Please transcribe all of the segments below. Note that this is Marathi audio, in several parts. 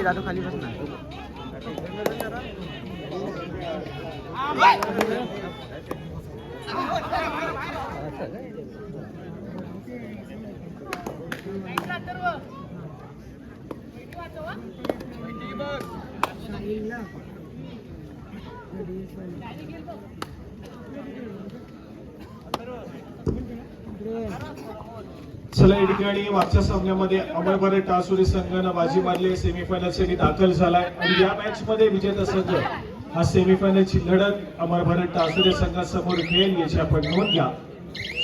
जादू खाली बस ना. चला या ठिकाणी मागच्या सामन्यामध्ये अमर भारत टासुरी संघानं बाजी मारली, सेमीफायनल साठी दाखल झालाय आणि या मॅच मध्ये विजेता संघ हा सेमीफायनलची लढत अमर भारत टासुरी संघासमोर खेळेल याची आपण नोंद घ्या.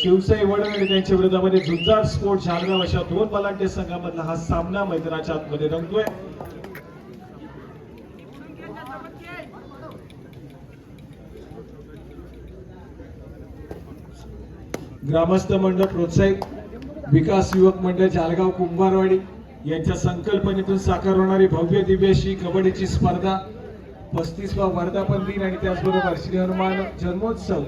शिवसाई वडण आणि त्यांच्या विरोधामध्ये झुंजार स्पोर्ट जालगाव अशा दोन बलाढ्य संघामधला हा सामना मैदानाच्या आतमध्ये रंगतोय. ग्रामस्थ मंडळ प्रोत्साहित विकास युवक मंडळ जालगाव कुंभारवाडी यांच्या संकल्पनेतून साकार होणारी भव्य दिव्य अशी कबड्डीची स्पर्धा 35वा वर्धापन दिन आणि त्याचबरोबर श्री हनुमान जन्मोत्सव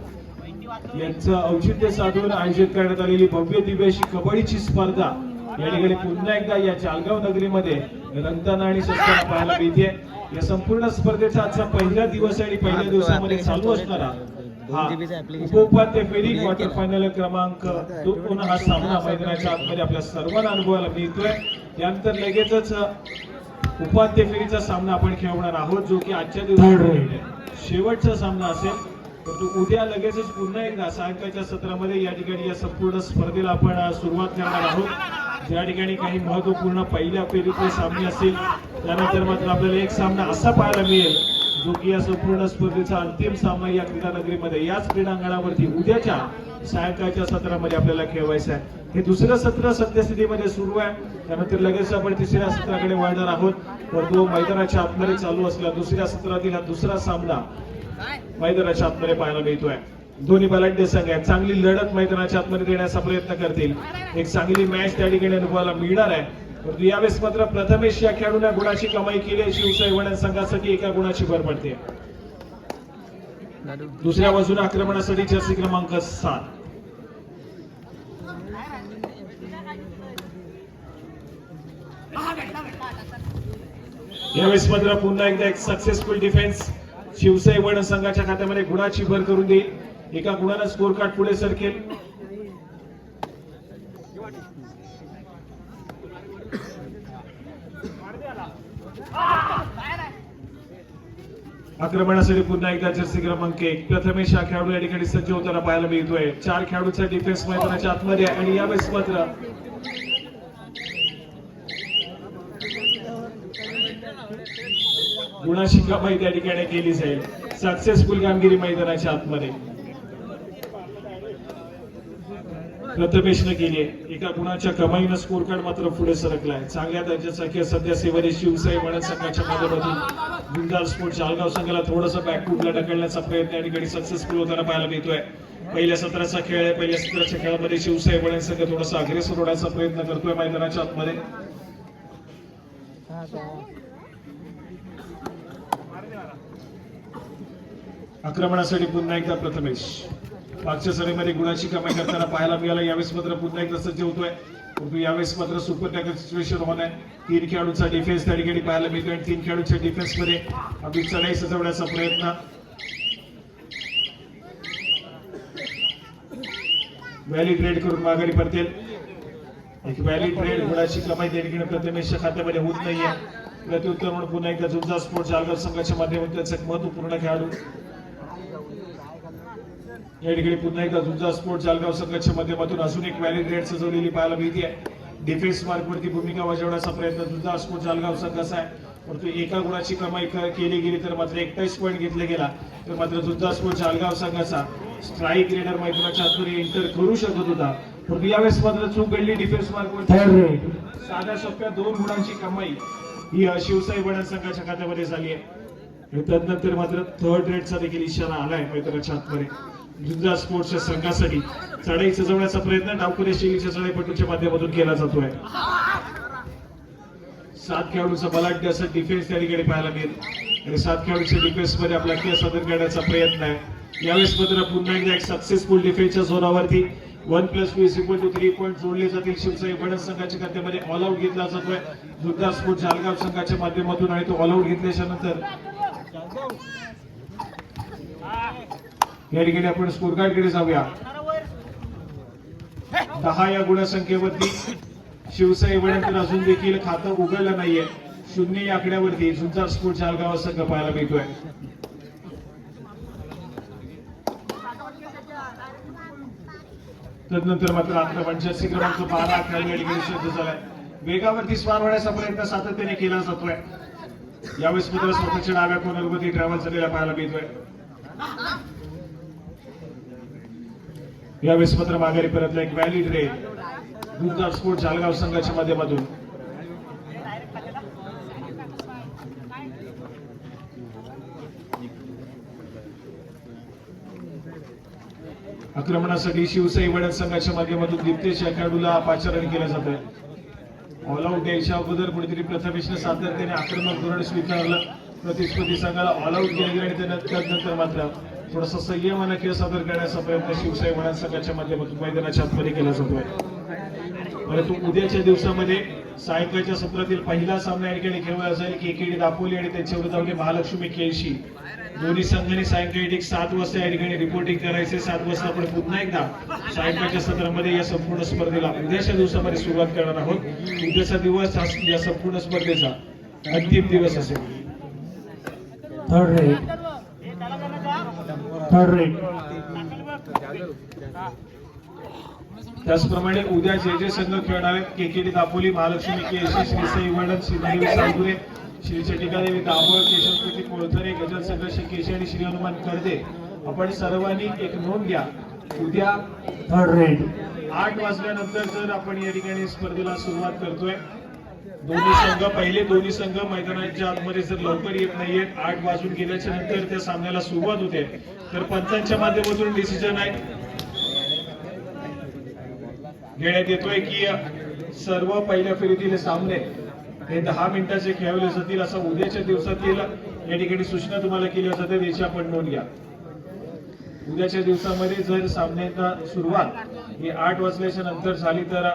यांचं औचित्य साधून आयोजित करण्यात आलेली भव्य दिव्य अशी कबड्डीची स्पर्धा या ठिकाणी पुन्हा एकदा या जालगाव नगरीमध्ये रंगताना आणि सजताना पाहायला मिळते. या संपूर्ण स्पर्धेचा आजचा पहिला दिवस आणि पहिल्या दिवसामध्ये चालू असणारा उपोपाध्याय फेरी क्वार्टर फायनल क्रमांक 2 हा सामना मैदानाच्या आतमध्ये आपल्या सर्वांना अनुभवायला मिळतोय. त्यानंतर लगेचच उपाध्याय फेरीचा सामना आपण खेळवणार आहोत, जो की आजच्या दिवशी शेवटचा सामना असेल. परंतु उद्या लगेचच पुन्हा एकदा सायंकाळच्या सत्रामध्ये या ठिकाणी या संपूर्ण स्पर्धेला आपण सुरुवात करणार आहोत, ज्या ठिकाणी काही महत्वपूर्ण पहिल्या फेरीतले सामने असतील. त्यानंतर मात्र आपल्याला एक सामना असा पाहायला मिळेल जो की या संपूर्ण स्पर्धेचा अंतिम सामना या क्रीडा नगरीमध्ये याच क्रीडांगणावरती उद्याच्या सायंकाळच्या सत्रामध्ये आपल्याला खेळवायचं आहे. हे दुसरं सत्र सद्यस्थितीमध्ये सुरू आहे. त्यानंतर लगेच आपण तिसऱ्या सत्राकडे वळणार आहोत. तर तो मैदानाच्या आतमध्ये चालू असलेला दुसऱ्या सत्रातील हा दुसरा सामना मैदानाच्या आतमध्ये पाहायला मिळतोय. दोन्ही बलाढ्य संघ आहेत, चांगली लढत मैदानाच्या आतमध्ये देण्याचा प्रयत्न करतील. एक चांगली मॅच त्या ठिकाणी अनुभवायला मिळणार आहे. परंतु यावेळेस मात्र प्रथमेश या खेळाडूने गुणाची कमाई केली. शिवसाई वडण संघासाठी एका गुणाची भर पडते. दुसऱ्या बाजूने आक्रमणासाठी जर्सी क्रमांक 7 यावेळेस मात्र पुन्हा एकदा एक सक्सेसफुल डिफेन्स शिवसाई वडण संघाच्या खात्यामध्ये गुणाची भर करून देईल. एका गुणाने स्कोर कार्ड पुढे सरकेल. आक्रमणासाठी पुन्हा एकदा जर्सी क्रमांक 1 प्रथमेश हा खेळाडू या ठिकाणी सज्ज होताना पाहायला मिळतोय. 4 खेळाडूचा डिफेन्स मैदानाच्या आतमध्ये आणि यावेळेस मात्र गुणाची कमाई त्या ठिकाणी केली जाईल. सक्सेसफुल कामगिरी मैदानाच्या आतमध्ये प्रथमेशने केली आहे. एका गुणाच्या कमाईनं स्कोर कार्ड मात्र पुढे सरकलाय. चांगल्या दर्जाचा सध्या सेवेने शिवसाई वडण संघाच्या माध्यमातून गुंजाल स्पोर्ट जालगाव संघाला थोडंसं बॅकफूटला ढकलण्याचा प्रयत्न या ठिकाणी सक्सेसफुल होताना पाहायला मिळतोय. पहिल्या सत्राचा खेळ आहे. पहिल्या सत्राच्या खेळामध्ये शिवसाई वडण संघ थोडासा अग्रेसर होण्याचा प्रयत्न करतोय मैदानाच्या आतमध्ये. आक्रमणासाठी पुन्हा एकदा प्रथमेश मागच्या सरीमध्ये गुणाची कमाई करताना पाहायला मिळाला. यावेळेस मात्र पुन्हा एकदा सज्ज होतोय. परंतु यावेळेस मात्र सुपर टॅकल सिच्युएशन होणार. 3 खेळाडूंचा डिफेन्स त्या ठिकाणी पाहायला मिळतोय आणि 3 खेळाडूंच्या डिफेन्स मध्ये आपली चढाई सजवण्याचा प्रयत्न. व्हॅलिड रेड करून माघारी परतेल. एक व्हॅलिड रेड गुणाची कमाई त्या ठिकाणी प्रथमेशच्या खात्यामध्ये होत नाहीये. प्रत्युत्तर म्हणून पुन्हा एकदा झुंजार स्पोर्ट जालगाव संघाच्या माध्यमातून त्याचा एक महत्वपूर्ण खेळाडू या ठिकाणी पुन्हा एकदा झुंजार स्पोर्ट जालगाव संघाच्या माध्यमातून अजून एक व्हॅलिड रेड सजवलेली पाहायला मिळते. डिफेन्स मार्कवरती भूमिका बजावण्याचा प्रयत्न झुंजार स्पोर्ट जालगाव संघाचा आहे. परंतु एका गुणाची कमाई केली गेली तर मात्र 21 पॉईंट घेतले गेला तर मात्र झुंजार स्पोर्ट जालगाव संघाचा स्ट्राईक रेडर मैदानाच्या आतमध्ये एंटर करू शकत होता. परंतु यावेळेस मात्र चूक घडली. डिफेन्स मार्कवरती साध्या सोप्या 2 गुणांची कमाई ही शिवसाई वडण संघाच्या खात्यामध्ये झाली आहे. त्यानंतर मात्र थर्ड रेडचा देखील इशारा आलाय मैदानाच्या आतमध्ये. झुंजार स्पोर्ट्सच्या संघासाठी चढाई सजवण्याचा प्रयत्न डावखुरी शैलीच्या चढाईपटूच्या माध्यमातून केला जातोय. 7 खेळाडूंचा बलाढ्य असा डिफेन्स त्या ठिकाणी पाहायला मिळेल आणि 7 खेळाडूंच्या डिफेन्स मध्ये आपला खेळ सादर करण्याचा प्रयत्न आहे. यावेळेस मात्र पुन्हा एकदा एक सक्सेसफुल डिफेन्सच्या जोरावरती 1+2 3 पॉईंट जोडले जातील. शिवसाई वडद संघाच्या खात्यामध्ये ऑल आउट घेतला जातोय जुन्नर स्पोर्ट्स जालगाव संघाच्या माध्यमातून आणि तो ऑल आउट घेतल्याच्या नंतर या ठिकाणी आपण स्कोर कार्ड कडे जाऊया. 10 या गुणसंख्येवरती शिवसाई वडद अजून देखील खातं उघडलं नाहीये. 0 या आकड्यावरती जुन्नर स्पोर्ट्स जालगाव संघ पाहायला मिळतोय. तदनंतर मात्र आक्रमणच्या क्रमांक 12 खेळाडू या ठिकाणी सिद्ध झालाय. वेगावरती स्वार होण्याचा प्रयत्न सातत्याने केला जातोय. यावेळेस मात्र स्वतःच्या डाव्या कोनरवरती ट्रॅव्हल झालेला पाहायला मिळतोय. यावेळेस मात्र माघारी परतला एक valid red Junnar sports Jalgaon संघाच्या माध्यमातून. आक्रमणासाठी शिवसाई वडद संघाच्या माध्यमातून दिप्तेश या खेळाडूला पाचारण केलं जात आहे. ऑल आउट द्यायच्या अगोदर कुठेतरी प्रथमेशने सातत्याने आक्रमक धोरण स्वीकारलं. प्रतिस्पर्धी संघाला ऑल आउट केलं गेलं आणि त्यानंतर मात्र थोडासा संयमाने खेळ सादर करण्याचा प्रयत्न शिवसाई वडद संघाच्या माध्यमातून मैदानाच्या आतमध्ये केला जातोय. परंतु उद्याच्या दिवसामध्ये सायंकाळच्या सत्रातील पहिला सामना या ठिकाणी खेळवला जाईल. केकेडी दापोली आणि त्यांच्या विरुद्ध महालक्ष्मी केळशी. दोन्ही संघांनी सायंकाळी ठीक 7 वाजता या ठिकाणी रिपोर्टिंग करायचे. 7 वाजता आपण पुन्हा एकदा सायंकाळच्या सत्रामध्ये या संपूर्ण स्पर्धेला उद्याच्या दिवसामध्ये सुरुवात करणार आहोत. उद्याचा दिवस हा या संपूर्ण स्पर्धेचा अंतिम दिवस असेल. थर्ड रेट त्याचप्रमाणे उद्या जे संघ खेळणार आहेत केकेडी दापोली, महालक्ष्मी केळशी, श्रीसाई वडद, श्रीदेवी साळुरे, श्री चटिकादेवी दाभोळ, केशवपती कोळथरे, गजल संघर्ष केशी आणि श्री हनुमान करदे. आपण सर्वांनी एक नोंद घ्या. उद्या थर्ड रेट 8 वाजल्यानंतर जर आपण या ठिकाणी स्पर्धेला सुरुवात करतोय. पहिले दोन्ही संघ मैदानाच्या आतमध्ये जर लवकर येत नाहीयेत, 8 वाजून गेल्याच्या नंतर त्या सामन्याला सुरुवात होते, तर पंचांच्या माध्यमातून डिसिजन आहे घेण्यात येतोय की सर्व पहिल्या फेरीतील सामने हे 10 मिनिटाचे खेळवले जातील. असं उद्याच्या दिवसातील या ठिकाणी सूचना तुम्हाला केल्या जाते. याची आपण नोंद घ्या. उद्याच्या दिवसामध्ये जर सामन्याचा सुरुवात ही 8 वाजल्याच्या नंतर झाली तर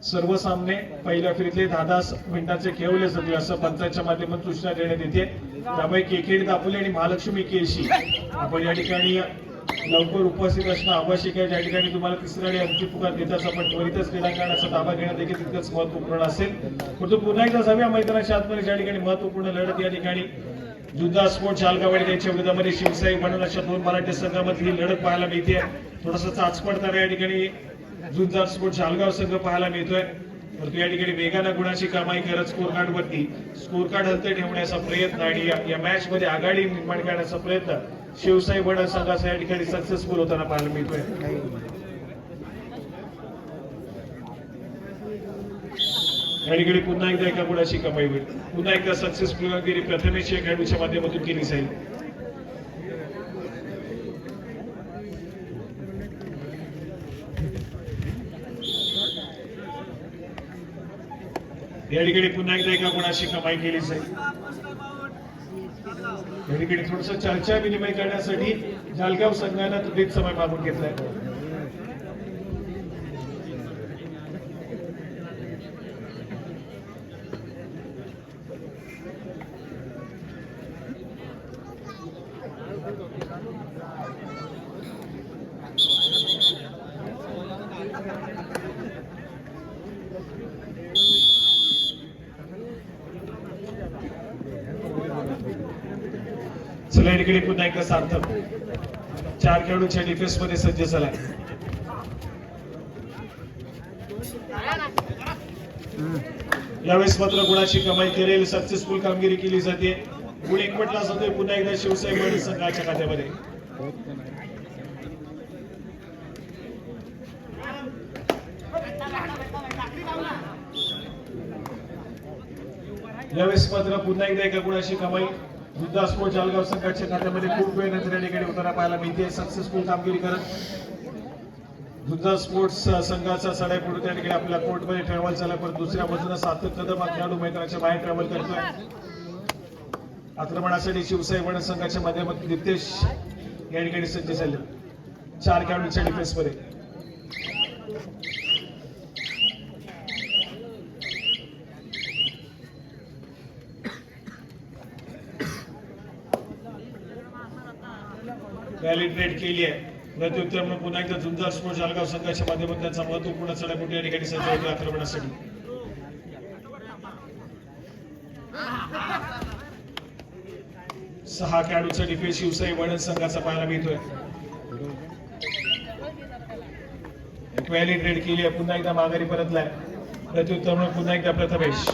सर्व सामने पहिल्या फेरीतले 10-10 मिनिटाचे खेळवले जातील असं पंचांच्या माध्यमातून सूचना देण्यात येते. त्यामुळे केकेडी दापोली आणि महालक्ष्मी केळशी आपण या ठिकाणी लवकर उपस्थित असणं आवश्यक आहे. ज्या ठिकाणी तुम्हाला तिसऱ्या आणि अंतिम पुकार देताच आपण त्वरितच क्रीडांगणाचा ताबा घेणं देखील तितकंच महत्वपूर्ण असेल. परंतु पुन्हा एकदा जाऊया मैदानाच्या आतमध्ये ज्या ठिकाणी महत्वपूर्ण लढत या ठिकाणी जुन्नर स्पोर्ट्स जालगाव आणि त्यांच्या विरोधामध्ये शिवसाई वडद अशा 2 मराठी संघामधील ही लढत पाहायला मिळते. थोडासा चाचपडताना या ठिकाणी जुन्नर स्पोर्ट्स जालगाव संघ पाहायला मिळतोय. परंतु या ठिकाणी वेगानं गुणाची कमाई करत स्कोर कार्ड हलते ठेवण्याचा प्रयत्न आणि या मॅच मध्ये आघाडी निर्माण करण्याचा प्रयत्न शिवसाई वडद संघाचा या ठिकाणी सक्सेसफुल होताना पाहायला मिळतोय. या ठिकाणी पुन्हा एकदा एका गुणाची कमाई होईल. पुन्हा एकदा सक्सेसफुल कामगिरी प्रथमेश या खेळाडूच्या माध्यमातून केली जाईल. या ठिकाणी पुन्हा एकदा एका गुणाची कमाई केली जाईल. या ठिकाणी थोडस चर्चा विनिमय करण्यासाठी जालगाव संघानं त्वरित समय मागून घेतलाय. चला या ठिकाणी पुन्हा एकदा सार्थक 4 खेळाडूंच्या डिफेन्स मध्ये सज्ज झालाय. यावेळेस मात्र गुणाची कमाई करेल, सक्सेसफुल कामगिरी केली जाते. गुण एकवटला जातोय पुन्हा एकदा शिवसाई वडद संघाच्या खात्यामध्ये. यावेळेस मात्र पुन्हा एकदा एका गुणाची कमाई जुन्नर स्पोर्ट्स जालगाव संघाच्या खात्यामध्ये खूप वेळ नंतर या ठिकाणी होताना पाहायला मिळते. सक्सेसफुल कामगिरी करत जुन्नर स्पोर्ट्स संघाचा सडाई पुढे त्या ठिकाणी आपल्या कोर्टमध्ये ट्रॅव्हल झाला. पण दुसऱ्या बाजूला सार्थक कदम खेळाडू मैदानाच्या बाहेर ट्रॅव्हल करतोय. आक्रमणासाठी शिवसाई वडद संघाच्या माध्यमातून दिप्तेश या ठिकाणी सज्ज झाले. 4 खेळाडूंच्या डिफेन्स मध्ये व्हॅलिड रेड केली आहे. प्रत्युत्तर म्हणून पुन्हा एकदा झुंजार स्पोर्ट्स जळगाव संघाच्या माध्यमातून त्यांचा महत्वपूर्ण चढाई या ठिकाणी सज्ज होतो आक्रमणासाठी. सहा खेळाडूंचा डिफेन्स शिवसाई वडण संघाचा पाहायला मिळतोय. व्हॅलिड रेड केली आहे. पुन्हा एकदा माघारी परतलाय. प्रत्युत्तर म्हणून पुन्हा एकदा प्रथमेश.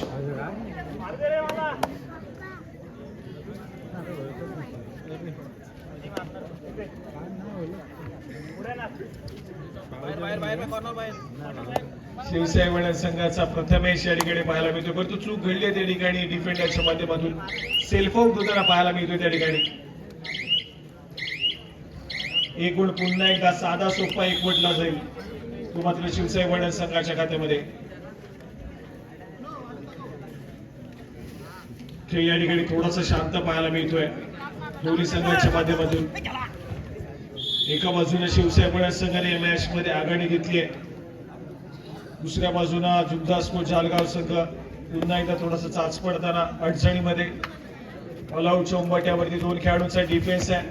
शिवसाई वडण संघाचा प्रथमेश या ठिकाणी पाहायला मिळतोय. परंतु चूक घडली आहे त्या ठिकाणी डिफेंडरच्या माध्यमातून सेल्फ आउट होताना पाहायला मिळतोय त्या ठिकाणी. एक गुण पुन्हा एकदा साधा सोपा एकवटला जाईल तो मात्र शिवसाई वडण संघाच्या खात्यामध्ये. खेळ या ठिकाणी थोडासा शांत पाहायला मिळतोय दोन्ही संघाच्या माध्यमातून. एका बाजूने शिवसाई वडण संघाने या मॅच मध्ये आघाडी घेतली आहे. दुसऱ्या बाजूला झुंजार स्पोर्ट्स जळगाव संघ पुन्हा एकदा थोडासा चाच पडताना अडचणीमध्ये. ऑलआउटच्या उंबाट्यावरती दोन खेळाडूंचा डिफेन्स आहे.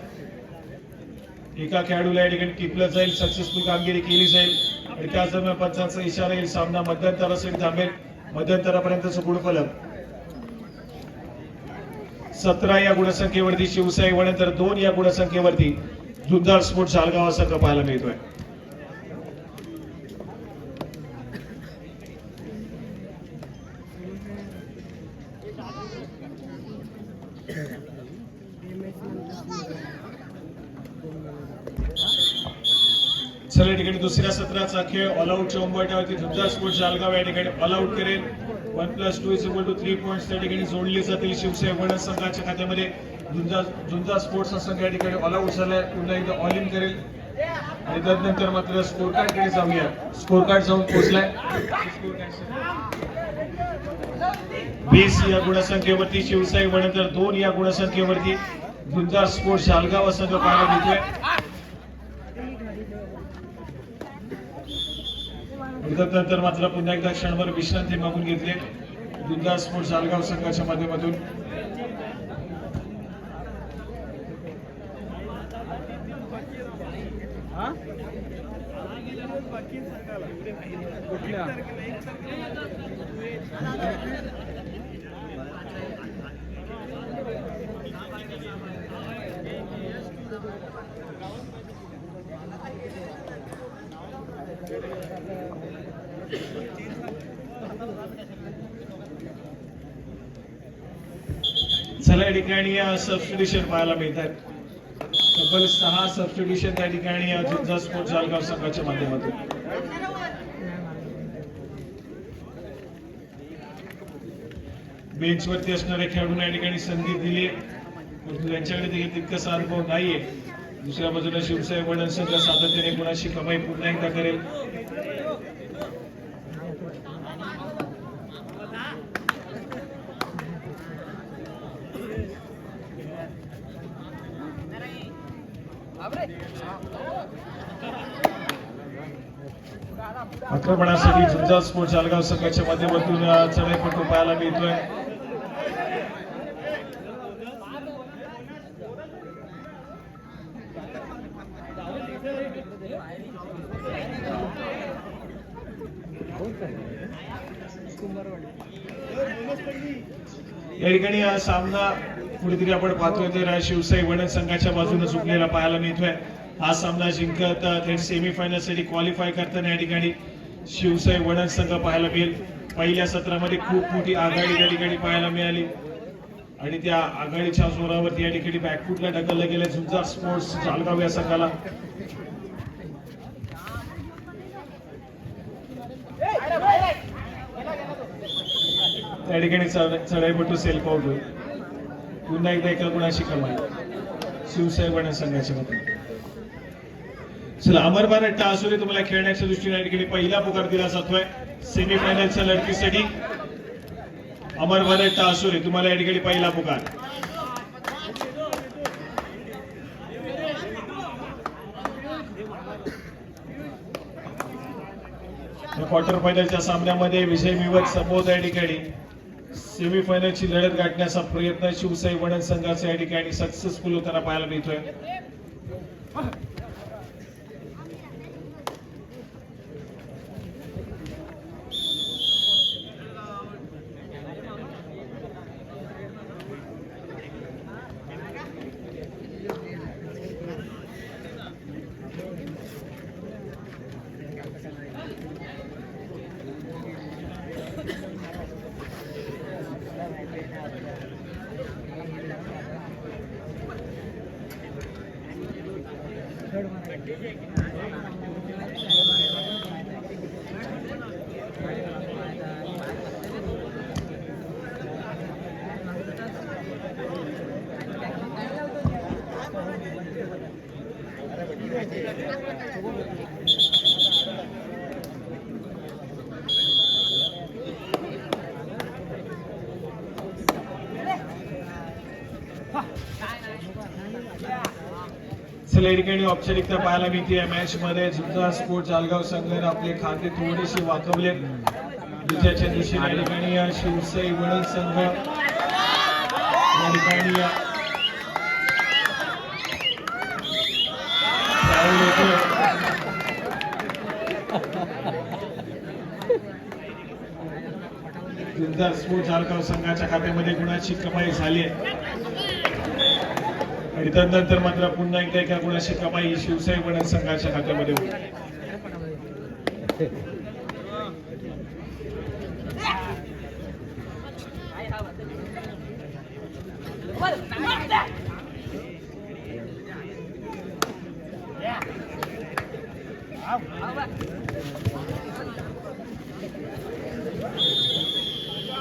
एका खेळाडूला या ठिकाणी टिपलं जाईल. सक्सेसफुल कामगिरी केली जाईल आणि त्याच दरम्यान पंचांचा इशारा येईल. सामना मध्यंतरासाठी थांबेल. मध्यंतरापर्यंतचं गुणफलक 17 या गुणसंख्येवरती शिवसाई वडण तर 2 या गुणसंख्येवरती झुंजार स्पोर्ट्स जळगाव संघ पाहायला मिळतोय. चला या ठिकाणी दुसऱ्या सत्राचा खेळ ऑलआउटच्या उंबरठ्यावरती झुंजार स्पोर्ट्स जळगाव या ठिकाणी ऑलआउट करेल. 1+2 = 3 पॉइंट्स त्या ठिकाणी जोडले जातील शिवसाई वडण संघाच्या खात्यामध्ये. झुंजार स्पोर्ट्स हा संघ या ठिकाणी ऑलआउट झालाय. पुन्हा एकदा ऑल इन करेल आणि त्यानंतर मात्र स्कोर कार्ड कडे जाऊया. स्कोर कार्ड जाऊन पोहोचलाय. 20 या गुणसंख्येवरती शिवसाई वडण तर 2 या गुणसंख्येवरती झुंजार स्पोर्ट्स जळगाव संघ पाहायला मिळतोय. नंतर मात्र पुन्हा एकदा क्षणभर विश्रांती मागून घेतली झुंजार स्पोर्ट्स जळगाव संघाच्या माध्यमातून. चला या ठिकाणी सबस्टिट्यूशन पाहायला मिळतात. तब्बल 6 सबस्टिट्यूशन त्या ठिकाणी झुंजार स्पोर्ट्स जळगाव संघाच्या माध्यमातून. बेंचवरती असणाऱ्या खेळाडूंना या ठिकाणी संधी दिली परंतु त्यांच्याकडे देखील तितकासा अनुभव नाहीये. दुसऱ्या बाजूला शिवसाई वडण संघ सातत्याने गुणाची कमाई पुन्हा एकदा करेल. आक्रमणासाठी झुंजार स्पोर्ट्स जळगाव संघाच्या माध्यमातून चढाईपटू पाहायला मिळतोय. या ठिकाणी हा सामना कुठेतरी आपण पाहतोय तर शिवसाई वडण संघाच्या बाजूने झुकलेला पाहायला मिळतोय. हा सामना जिंकत थेट सेमीफायनल साठी क्वालिफाय करताना या ठिकाणी शिवसाई वडण संघ पाहायला मिळेल. पहिल्या सत्रामध्ये खूप मोठी आघाडी त्या ठिकाणी पाहायला मिळाली आणि त्या आघाडीच्या जोरावरती या ठिकाणी बॅकफुटला ढकललं गेलं झुंजार स्पोर्ट्स जळगाव या संघाला. त्या ठिकाणी चढाईपटू सेल्फ आउट होईल. पुन्हा एकदा एका गुणाची कमाई शिवसाई वडण संघाच्या मध्ये. चला अमर भारत टासुरे तुम्हाला खेळण्याच्या दृष्टीने या ठिकाणी पहिला पुकार दिला जातोय सेमीफायनलच्या लढतीसाठी. अमर भारत टासुरे तुम्हाला या ठिकाणी पहिला पुकार. क्वार्टर फायनलच्या सामन्यामध्ये विजय मिळवत संबोध या ठिकाणी सेमीफायनलची लढत गाठण्याचा प्रयत्न शिवसाई वणन संघाचा या ठिकाणी सक्सेसफुल होताना पाहायला मिळतोय. चला या ठिकाणी औपचारिकता पाहायला मिळते या मॅच मध्ये. झुंजार स्पोर्ट्स जालगाव संघाने आपले खाते थोडेसे वाकवले. विजयाच्या दिशेने या ठिकाणी या शिवसाई वणन संघ या ठिकाणी झुंजार स्पोर्ट्स जालगाव संघाच्या खात्यामध्ये गुणाची कमाई झाली आहे आणि त्यानंतर मात्र पुन्हा एकदा एका गुणाची कमाई शिवसाई वणन संघाच्या खात्यामध्ये होती.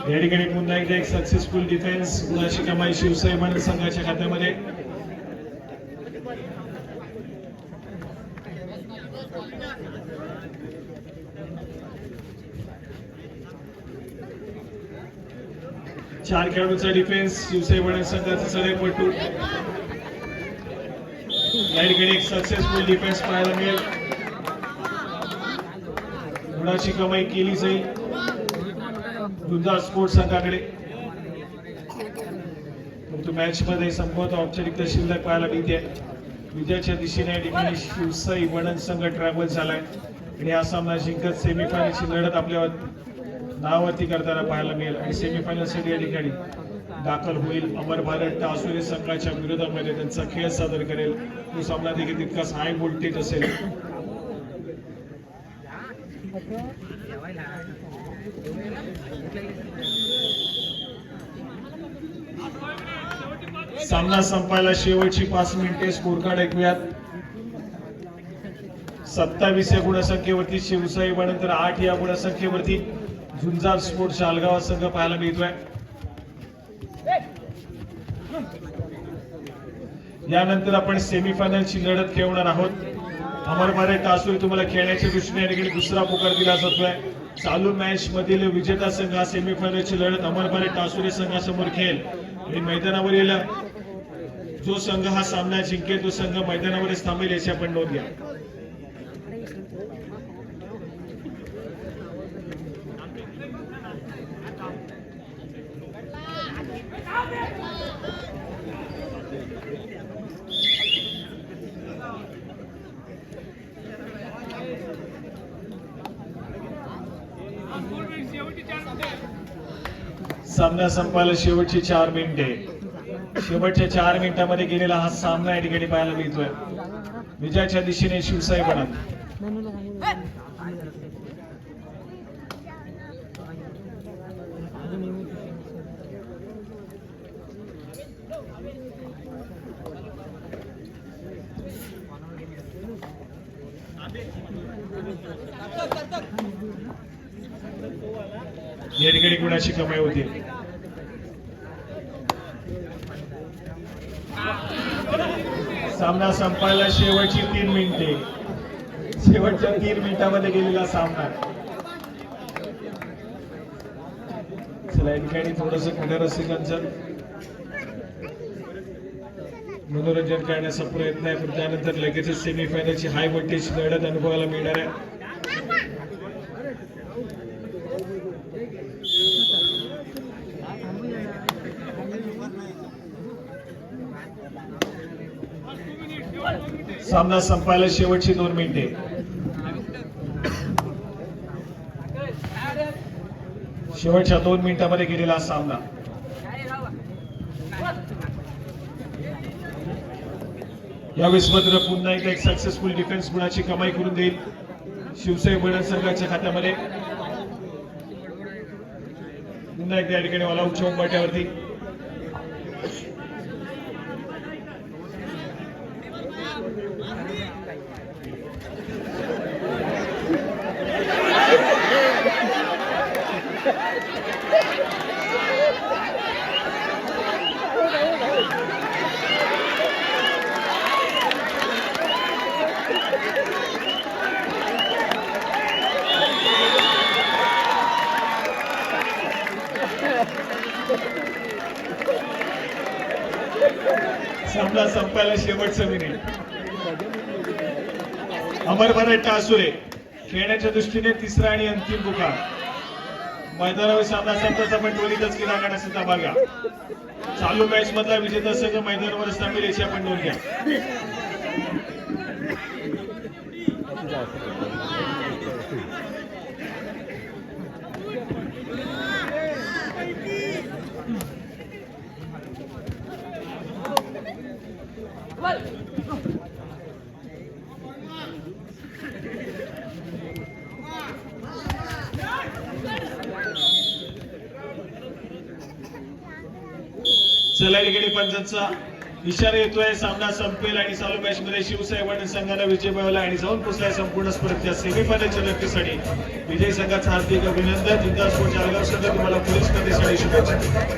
या ठिकाणी पुन्हा एकदा एक सक्सेसफुल डिफेन्स गुणाची कमाई शिवसाई वणन संघाच्या खात्यामध्ये. चार खेळाडूंचा डिफेन्स शिवसाई वणन संघाचा सदैवपटू. या ठिकाणी एक सक्सेसफुल डिफेन्स पाहायला मिळेल. गुणाची कमाई केली जाईल झुंजार स्पोर्ट्स संघाकडे. परंतु मॅच मध्ये संपवत औपचारिकता शिल्लक पाहायला मिळते. विजयाच्या दिशेने या ठिकाणी शिवसाई वणन संघ ट्रॅव्हल झालाय आणि हा सामना जिंकत सेमीफायनलची लढत आपल्या नावावरती करताना पाहायला मिळेल आणि सेमीफायनल साठी या ठिकाणी दाखल होईल अमर भारत टासुरे संघाच्या विरोधामध्ये त्यांचा खेळ सादर करेल. तो सामना देखील तितकाच हाय व्होल्टेज असेल. सामना संपायला शेवटची 5 मिनिटे. स्कोर कार्ड ऐकूयात. 27 या गुणसंख्येवरती शिवसाई वणन तर 8 या गुणसंख्येवरती झुंजार स्पोर्ट्स जालगाव संघ पाहायला मिळतोय. यानंतर आपण सेमीफायनलची लढत खेळणार आहोत. अमर भारत टासुरे तुम्हाला खेळण्याच्या दृष्टीने या ठिकाणी दुसरा पुकार दिला जातोय. चालू मॅच मधील विजेता संघ हा सेमीफायनलची लढत अमर भारत टासुरे संघासमोर खेळेल आणि मैदानावरील जो संघ हा सामना जिंकेल तो संघ मैदानावरच थांबेल याची आपण नोंद घ्या. सामना संपायला शेवटची 4 मिनिटे. शेवटच्या 4 मिनिटांमध्ये गेलेला हा सामना या ठिकाणी पाहायला मिळतोय. विजयाच्या दिशेने शिवसाई वणन. या ठिकाणी गुणाची कमाई होती. सामना संपायला शेवटची 3 मिनिटे. शेवटच्या 3 मिनिटांमध्ये गेलेला सामना. चला या ठिकाणी थोडस खड्या रसिकांचं मनोरंजन करण्याचा प्रयत्न आहे. पण त्यानंतर लगेचच सेमीफायनलची हाय व्होल्टेज लढत अनुभवायला मिळणार आहे. सामना संपायला शेवटची 2 मिनिटे. शेवटच्या 2 मिनिटांमध्ये गेलेला हा सामना. यावेळेस मात्र पुन्हा एकदा एक सक्सेसफुल डिफेन्स गुणाची कमाई करून देईल शिवसाई बळण संघाच्या खात्यामध्ये. पुन्हा एकदा या ठिकाणी मला उच्च उंबरठ्यावरती सामना संपायला शेवटचं मिनिट. अमर भरत टासुरे खेळण्याच्या दृष्टीने तिसरा आणि अंतिम पुकार. मैदानावर सामना संपताच आपण दोन्हीतच क्रीडांगणाचा ताबा घ्या. चालू मॅच मधला विजेता संघ मैदानावरच थांबेल याची आपण नोंद घ्या. चला ठिकाणी पंचांचा इशारा येतोय. सामना संपेल आणि चालू मॅच मध्ये शिवसाई बळण संघाला विजय मिळवला आणि जाऊन पोहोचलाय संपूर्ण स्पर्धेच्या सेमीफायनलच्या लढतीसाठी. विजयी संघाचं हार्दिक अभिनंदन. जिंदाल स्पोर्ट्स जळगाव संघ तुम्हाला पुढील स्पर्धेसाठी शुभेच्छा.